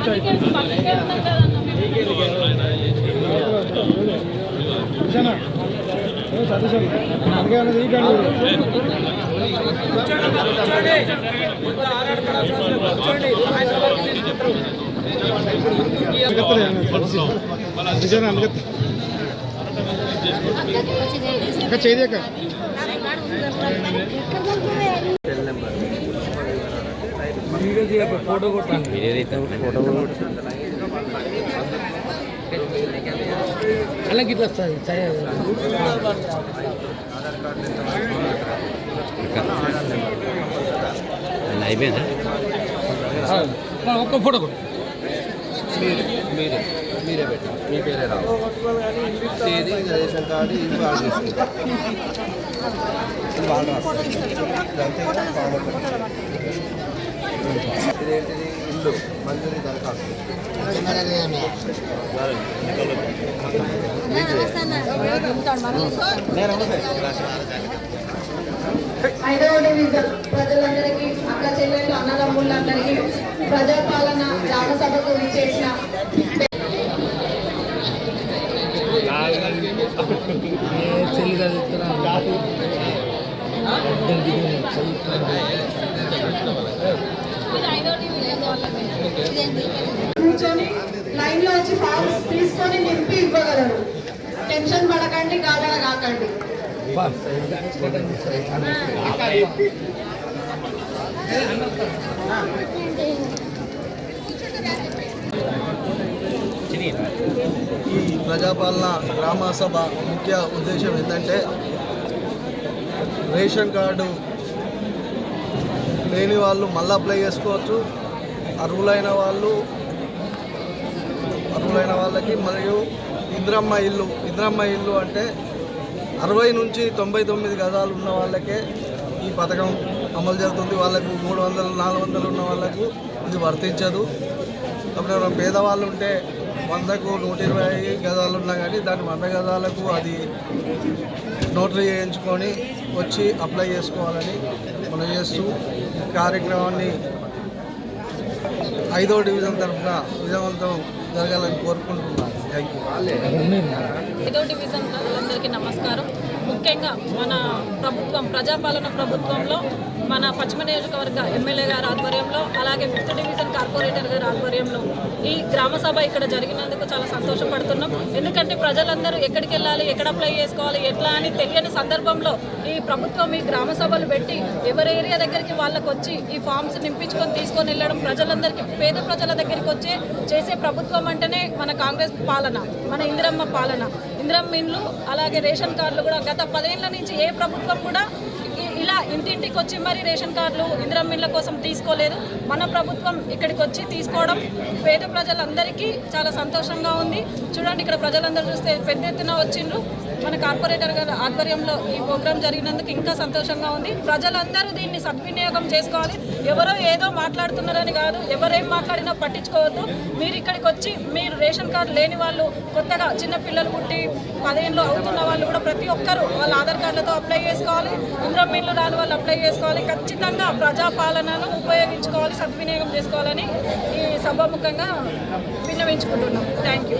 చేయక ఫోటో కొట్టాను అలా గిట్లా వస్తుంది అయిపోయిందా ఒక్క ఫోటో కొట్టు మీరే పెట్టారు మీ పేరే రావు తేదీ రేషన్ కార్డు ఇది వాళ్ళు చేసుకుంటారు ఇది వాళ్ళు రాస్తారు ఇదేంటిది ఇల్లు మంజూరీ దరఖాస్తు ఐదవ డివిజన్ ప్రజలందరికీ అక్క చెల్లెళ్ళు అన్నదమ్ములందరికీ ప్రజాపాలన గ్రామ సభకు విచ్చేసిన కూర్చొని లైన్ లో వచ్చి ఫార్మ్స్ తీసుకొని నింపి ఇవ్వగలరు. టెన్షన్ పడకండి, గాబరా కాకండి. ఈ ప్రజాపాలన గ్రామ సభ ముఖ్య ఉద్దేశం ఏంటంటే రేషన్ కార్డు లేని వాళ్ళు మళ్ళీ అప్లై చేసుకోవచ్చు. అర్హులైన వాళ్ళకి మరియు ఇందిరమ్మ ఇల్లు అంటే 60 నుంచి 99 గజాలు ఉన్న వాళ్ళకే ఈ పథకం అమలు జరుగుతుంది. వాళ్ళకు 300, 400 ఉన్న వాళ్ళకు ఇది వర్తించదు. అప్పుడు పేదవాళ్ళు ఉంటే 100కు 120 గజాలు ఉన్నా కానీ దాని 100 గజాలకు అది నోటరీ చేయించుకొని వచ్చి అప్లై చేసుకోవాలని మనం చేస్తూ కార్యక్రమాన్ని 5వ డివిజన్ తరఫున విజయవంతం జరగాలని కోరుకుంటున్నాను. Thank you. 5వ డివిజన్ ప్రజలందరికీ నమస్కారం. ముఖ్యంగా మన ప్రజాపాలన ప్రభుత్వంలో మన పశ్చిమ నియోజకవర్గ ఎమ్మెల్యే గారి ఆధ్వర్యంలో, అలాగే 5th డివిజన్ కార్పొరేటర్ గారి ఆధ్వర్యంలో ఈ గ్రామ సభ ఇక్కడ జరిగినందుకు చాలా సంతోషపడుతున్నాం. ఎందుకంటే ప్రజలందరూ ఎక్కడికి వెళ్ళాలి, ఎక్కడ అప్లై చేసుకోవాలి, ఎట్లా అని తెలియని సందర్భంలో ఈ ప్రభుత్వం ఈ గ్రామ సభలు పెట్టి ఎవరి ఏరియా దగ్గరికి వాళ్ళకి వచ్చి ఈ ఫామ్స్ నింపించుకొని తీసుకొని వెళ్ళడం, ప్రజలందరికీ పేద ప్రజల దగ్గరికి వచ్చి చేసే ప్రభుత్వం అంటేనే మన కాంగ్రెస్ పాలన, మన ఇందిరమ్మ పాలన. ఇందిరమ్మ ఇండ్లు అలాగే రేషన్ కార్డులు కూడా గత 10 ఏళ్ల నుంచి ఏ ప్రభుత్వం కూడా ఇలా ఇంటింటికి వచ్చి మరి రేషన్ కార్డులు ఇందిరమ్మ ఇండ్ల కోసం తీసుకోలేదు. మన ప్రభుత్వం ఇక్కడికి వచ్చి తీసుకోవడం పేద ప్రజలందరికీ చాలా సంతోషంగా ఉంది. చూడండి, ఇక్కడ ప్రజలందరూ చూస్తే పెద్ద ఎత్తున వచ్చిండ్రు. మన కార్పొరేటర్ గారి ఆధ్వర్యంలో ఈ ప్రోగ్రాం జరిగినందుకు ఇంకా సంతోషంగా ఉంది. ప్రజలందరూ దీన్ని సద్వినియోగం చేసుకోవాలి. ఎవరో ఏదో మాట్లాడుతున్నారని కాదు, ఎవరేం మాట్లాడినా పట్టించుకోవద్దు. మీరు ఇక్కడికి వచ్చి మీరు రేషన్ కార్డు లేని వాళ్ళు, కొత్తగా చిన్న పిల్లలు పుట్టి 10 ఏళ్ళు అవుతున్న వాళ్ళు కూడా ప్రతి ఒక్కరూ వాళ్ళ ఆధార్ కార్డులతో అప్లై చేసుకోవాలి. ఇందిరమ్మ ఇల్లు రాని వాళ్ళు అప్లై చేసుకోవాలి. ఖచ్చితంగా ప్రజాపాలనను ఉపయోగించుకోవాలి, సద్వినియోగం చేసుకోవాలని ఈ సభాముఖంగా విన్నవించుకుంటున్నాం. Thank you.